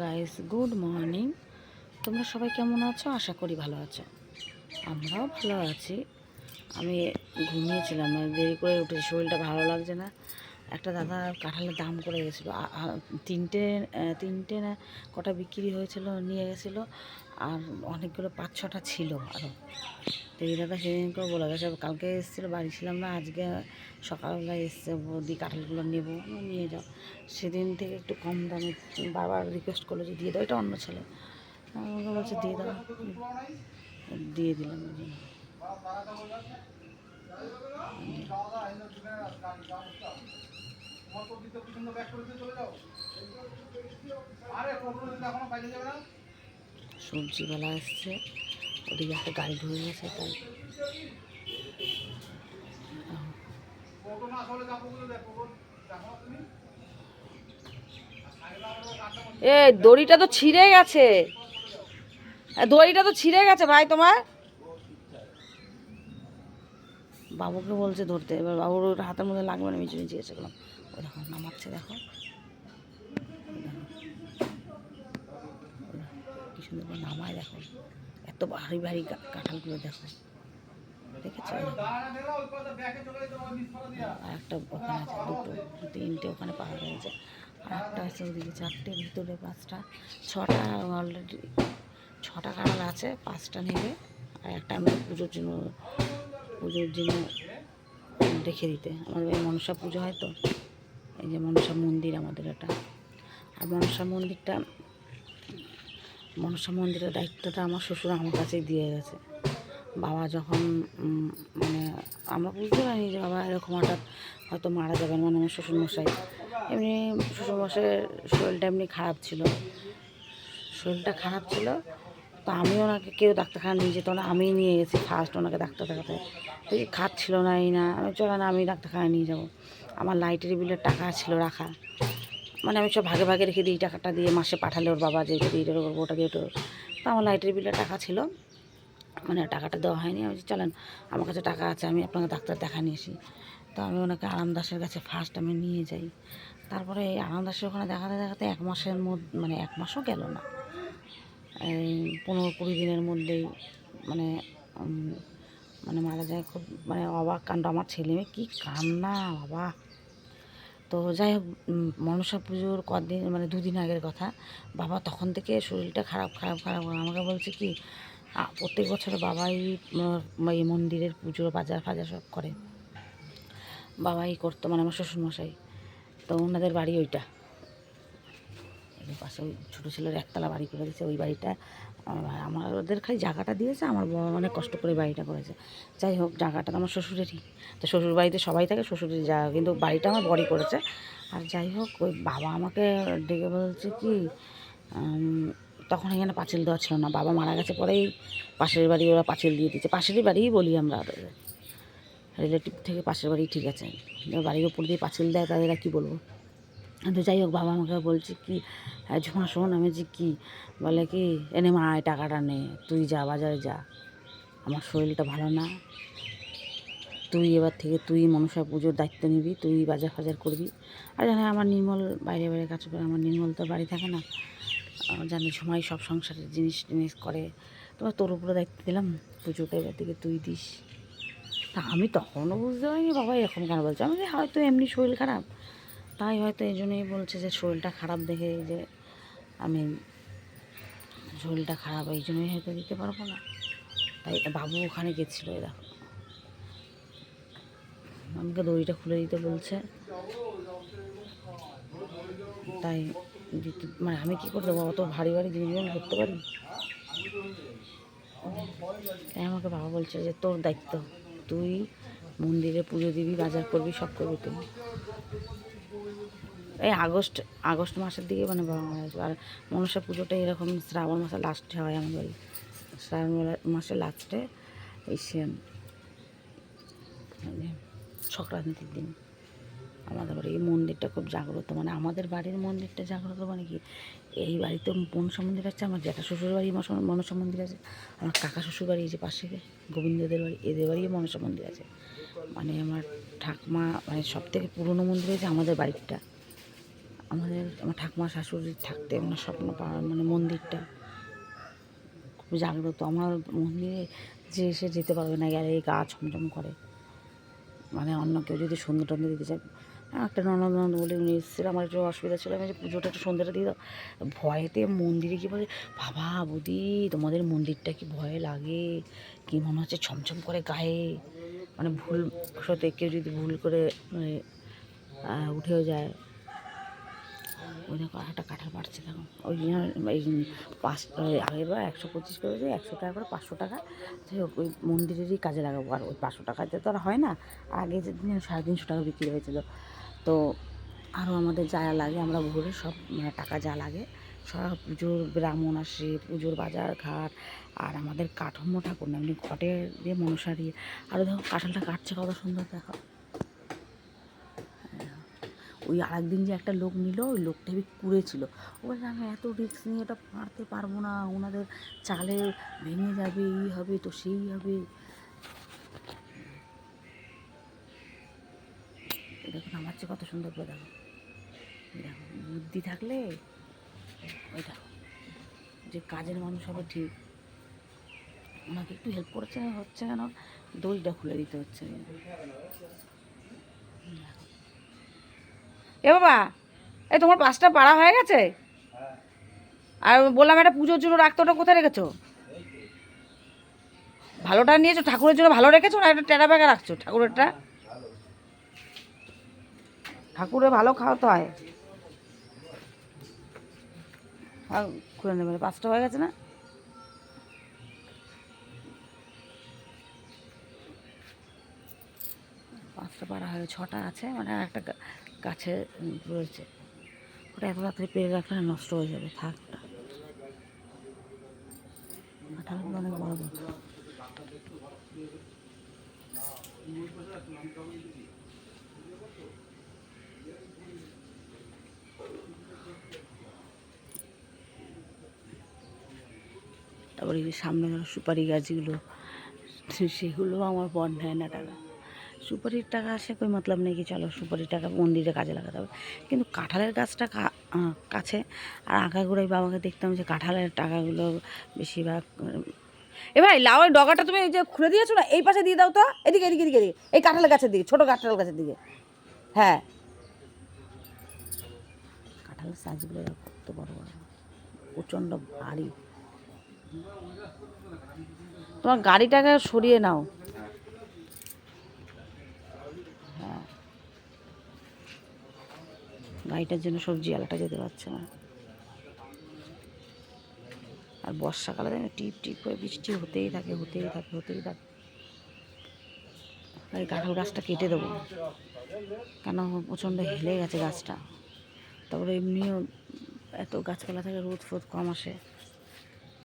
Guys, good morning. তোমরা সবাই কেমন আছো? আশা করি ভালো আছো। আমরাও ভালো আছি। আমি ঘুমিয়েছিলাম, দেরি করে উঠেছি, শরীরটা ভালো লাগছে না। একটা দাদা কাঁঠালের দাম করে গেছিলো, তিনটে তিনটে না কটা বিক্রি হয়েছিল, নিয়ে গেছিলো। আর অনেকগুলো 5-6টা ছিল আরও। তো এই দাদা সেদিনকেও বলে গেছে, কালকে এসেছিলো, বাড়ি ছিলাম না, আজকে সকালবেলায় এসছে, বৌদি কাঁঠালগুলো নেবো, নিয়ে যাও। সেদিন থেকে একটু কম দামে বারবার রিকোয়েস্ট করলো যে দিয়ে দাও, এটা অন্য ছেলে আমাকে বলছে দিয়ে দাও, দিয়ে দিলাম। ওই জন্য সবজিওয়ালা এসছে, ওদিকে একটা গাড়ি ঢুকে গেছে, তাই এ দড়িটা তো ছিঁড়ে গেছে, দড়িটা তো ছিঁড়ে গেছে ভাই তোমার। বাবুকে বলছে ধরতে, এবার বাবুর হাতের মধ্যে লাগবে না, মিচু নিচে এসে গেলাম। ও দেখো নামাচ্ছে, দেখো কি সুন্দর করে নামায়, দেখো এত ভারী ভারী কাঁঠালগুলো, দেখো দেখেছো? আর একটা ওখানে আছে, দুটো তিনটে ওখানে পাওয়া গেছে, আর একটা আছে ওদিকে, 4টে, ভিতরে 5টা, 6টা অলরেডি। 6টা কাঁঠাল আছে, 5টা নেবে, আর একটা আমরা পুজোর জন্য রেখে দিতে। আমাদের এই মনসা পুজো হয় তো, এই যে মনসা মন্দির আমাদের এটা। আর মনসা মন্দিরের দায়িত্বটা আমার শ্বশুর আমার কাছেই দিয়ে গেছে। বাবা যখন মানে আমরা বুঝতে পারিনি যে বাবা এরকম হঠাৎ হয়তো মারা যাবেন, মানে আমার শ্বশুরমশাই এমনি, শ্বশুরমশাইয়ের শরীরটা এমনি শরীরটা খারাপ ছিল। তো আমি ওনাকে, কেউ ডাক্তারখানা নিয়ে যেত না, আমিই নিয়ে গেছি ফার্স্ট ওনাকে ডাক্তার দেখাতে। তো খাচ্ছিল না, এই না, আমি চলে না, আমি ডাক্তারখানায় নিয়ে যাবো। আমার লাইটের বিলের টাকা ছিল রাখা, মানে আমি সব ভাগে ভাগে রেখে দিই, টাকাটা দিয়ে মাসে পাঠালে ওর বাবা যে যদি এটা করবো, ওটা দিয়ে ওটা। তো আমার লাইটের বিলের টাকা ছিল, মানে টাকাটা দেওয়া হয়নি। আমি চলেন, আমার কাছে টাকা আছে, আমি আপনাকে ডাক্তার দেখা নিয়ে আসি। তো আমি ওনাকে আরামদাসের কাছে ফার্স্ট আমি নিয়ে যাই। তারপরে এই আরামদাসের ওখানে দেখাতে দেখাতে 1 মাসের মধ্যে, মানে 1 মাসও গেল না, এই 15-20 দিনের মধ্যেই মানে মানে মারা যায়। খুব মানে অবাক কাণ্ড, আমার ছেলে মেয়ে কী কান্না বাবা। তো যাই হোক, মনসা পুজোর কদিন, মানে 2 দিন আগের কথা। বাবা তখন থেকে শরীরটা খারাপ খারাপ খারাপ, আমাকে বলছে কি, প্রত্যেক বছর বাবাই এই মন্দিরের পুজো বাজার ফাজার সব করে, বাবাই করতো, মানে আমার শ্বশুরমশাই। তো ওনাদের বাড়ি ওইটা, পাশে ওই ছোটো ছেলের একতলা বাড়ি করে দিয়েছে, ওই বাড়িটা আমার, ওদের খালি জায়গাটা দিয়েছে, আমার বাবা অনেক কষ্ট করে বাড়িটা করেছে। যাই হোক, জায়গাটা তো আমার শ্বশুরেরই, তো শ্বশুর বাড়িতে সবাই থাকে, শ্বশুরের জায়গা, কিন্তু বাড়িটা আমার বড়ি করেছে। আর যাই হোক, ওই বাবা আমাকে ডেকে বলছে কি, তখন এখানে পাঁচিল দেওয়া ছিল না, বাবা মারা গেছে পরেই পাশের বাড়ি ওরা পাঁচিল দিয়ে দিচ্ছে, পাশেরই বাড়িই বলি আমরা, রিলেটিভ থেকে পাশের বাড়ি, ঠিক আছে, বাড়ির উপর দিয়ে পাঁচিল দেয়, তাদের কী বলবো। তো যাই হোক, বাবা আমাকে বলছে কি, ঝুমা শোন, আমি যে কী বলে কি, এনে মা এই টাকাটা নে, তুই যা বাজারে যা, আমার শরীরটা ভালো না, তুই এবার থেকে তুই মনসা পুজোর দায়িত্ব নিবি, তুই বাজার ফাজার করবি। আর জানে আমার নির্মল বাইরে বাইরে কাজ করে, আমার নির্মল তো বাড়ি থাকে না, জানি ঝুমাই সব সংসারের জিনিস টিনিস করে, তোমার তোর উপরে দায়িত্ব দিলাম, পুজোটা এবার থেকে তুই দিস। তা আমি তখনও বুঝতে পারিনি বাবা এরকম কেন বলছে, আমি হয়তো এমনি শরীর খারাপ, তাই হয়তো এই জন্যই বলছে যে শরীরটা খারাপ দেখে, যে আমি শরীরটা খারাপ এই জন্যই হয়তো দিতে পারবো না। তাই বাবু ওখানে গেছিলো, দেখো আমাকে দড়িটা খুলে দিতে বলছে, তাই দিতে, মানে আমি কী করে দেবো, অত ভারী ভারী জিনিসগুলো ধরতে পারি। তাই আমাকে বাবা বলছে যে তোর দায়িত্ব, তুই মন্দিরে পুজো দিবি, বাজার করবি, সব করবি তুই। এই আগস্ট মাসের দিকে মানে বাবা মারা গেছে। আর মনসা পুজোটা এরকম শ্রাবণ মাসের লাস্টে হয় আমাদের বাড়ি, শ্রাবণ মাসের লাস্টে, এই সংক্রান্তির দিন আমাদের বাড়ি। এই মন্দিরটা খুব জাগ্রত, মানে আমাদের বাড়ির মন্দিরটা জাগ্রত, মানে কি, এই বাড়িতে মনসা মন্দির আছে, আমার জ্যাঠা শ্বশুর বাড়ি মনসা মন্দির আছে, আমার কাকা শ্বশুর বাড়ি যে পাশে গোবিন্দদের বাড়ি, এদের বাড়িও মনসা মন্দির আছে। মানে আমার ঠাকুমা, মানে সব থেকে পুরনো মন্দির হয়েছে আমাদের বাড়িটা, আমার ঠাকুমা শাশুড়ির থাকতে মানে স্বপ্ন মানে মন্দিরটা খুব জাগ্রত। আমার মন্দিরে যে এসে যেতে পারবে না, গেলে এই গা ছমছম করে। মানে অন্য কেউ যদি সন্ধ্যে টন্ধে দিতে চায়, একটা ননদ বলে উনি এসেছিল, আমার একটু অসুবিধা ছিল, আমি যে পুজোটা একটু সন্ধ্যাটা দিয়ে দাও, ভয়েতে মন্দিরে গিয়ে বলে, বাবা বৌদি তোমাদের মন্দিরটা কি ভয়ে লাগে, কি মনে হচ্ছে ছমছম করে গায়ে, মানে ভুল সত্যি কেউ যদি ভুল করে মানে উঠেও যায়। ওই দেখো একটা কাঁঠাল পাড়ছে দেখো, ওই এই আগের বার 125 করেছে, 100 টাকা করে 500 টাকা, যাই হোক ওই মন্দিরেরই কাজে লাগাবো। আর ওই 500 টাকাতে তো আর হয় না, আগে যে দিন 350 টাকা বিক্রি হয়েছিল। তো আরও আমাদের যা লাগে আমরা ভোরে সব মানে টাকা যা লাগে সব পুজোর ব্রাহ্মণ আসে, পুজোর বাজার ঘাট, আর আমাদের কাঠামো ঠাকুর না এমনি ঘটের দিয়ে মনসারি। আরও দেখো কাঁঠালটা কাটছে কত সুন্দর দেখো। ওই আরেকদিন যে একটা লোক নিল, ওই লোকটা হেবি কুড়েছিল, ও বলছে আমি এত রিস্ক নিয়ে এটা পারতে পারবো না, ওনাদের চালে ভেঙে যাবে, এই হবে তো সেই হবে। দেখুন আমার চেয়ে কত সুন্দর করে দেখো, দেখো বুদ্ধি থাকলে ওই দেখো যে কাজের মানুষ হবে ঠিক, ওনাকে একটু হেল্প করছে হচ্ছে কেন, দড়িটা খুলে দিতে হচ্ছে। এ বাবা, এই তোমার 5টা পাড়া হয়ে গেছে? আর বললাম একটা পুজোর জন্য রাখতে, ওটা কোথায় রেখেছো? ভালোটা নিয়েছো ঠাকুরের জন্য, ভালো রেখেছো না একটা টেরা ব্যাগে রাখছো ঠাকুরেরটা? ঠাকুরে ভালো খাওয়াতে হয়। খুলে নেবে, 5টা হয়ে গেছে না? পাঁচটা পাড়া হয়ে 6টা আছে, মানে একটা গাছে রয়েছে, ওটা এত রাত্রে পেরে রাখলে নষ্ট হয়ে যাবে, থাক ওটা। কাঁঠালগুলো অনেক বড় বড়। তারপরে এই সামনে ধরো সুপারি গাছগুলো, সেগুলো আমার বর নেয় না টাকা। সুপারির টাকা আসে কই মতলব নেই কি, চলো সুপারির টাকা মন্দিরে কাজে লাগাতে হবে, কিন্তু কাঁঠালের গাছটা কাছে। আর আঁকাগুড়াই বাবাকে দেখতাম যে কাঁঠালের টাকাগুলো বেশিরভাগ। এ ভাই লাউয়ের ডগাটা তুমি এই যে খুলে দিয়েছো না, এই পাশে দিয়ে দাও তো, এদিকে এদিকে এদিকে এদিকে, এই কাঁঠালের গাছের দিকে, ছোটো কাঁঠাল গাছের দিকে। হ্যাঁ, কাঁঠালের সাইজগুলো কত বড় বড়, প্রচণ্ড ভারী। তোমার গাড়িটাকে সরিয়ে নাও। হ্যাঁ, গাড়িটার জন্য সবজি আলাটা যেতে পারছে না। আর বর্ষাকালে দেখো টিপ টিপ করে বৃষ্টি হতেই থাকে হতেই থাকে হতেই থাকে। এই কাঁঠাল গাছটা কেটে দেবো, কেন প্রচণ্ড হেলে গেছে গাছটা। তারপরে এমনিও এত গাছপালা থাকে, রোদ ফোদ কম আসে।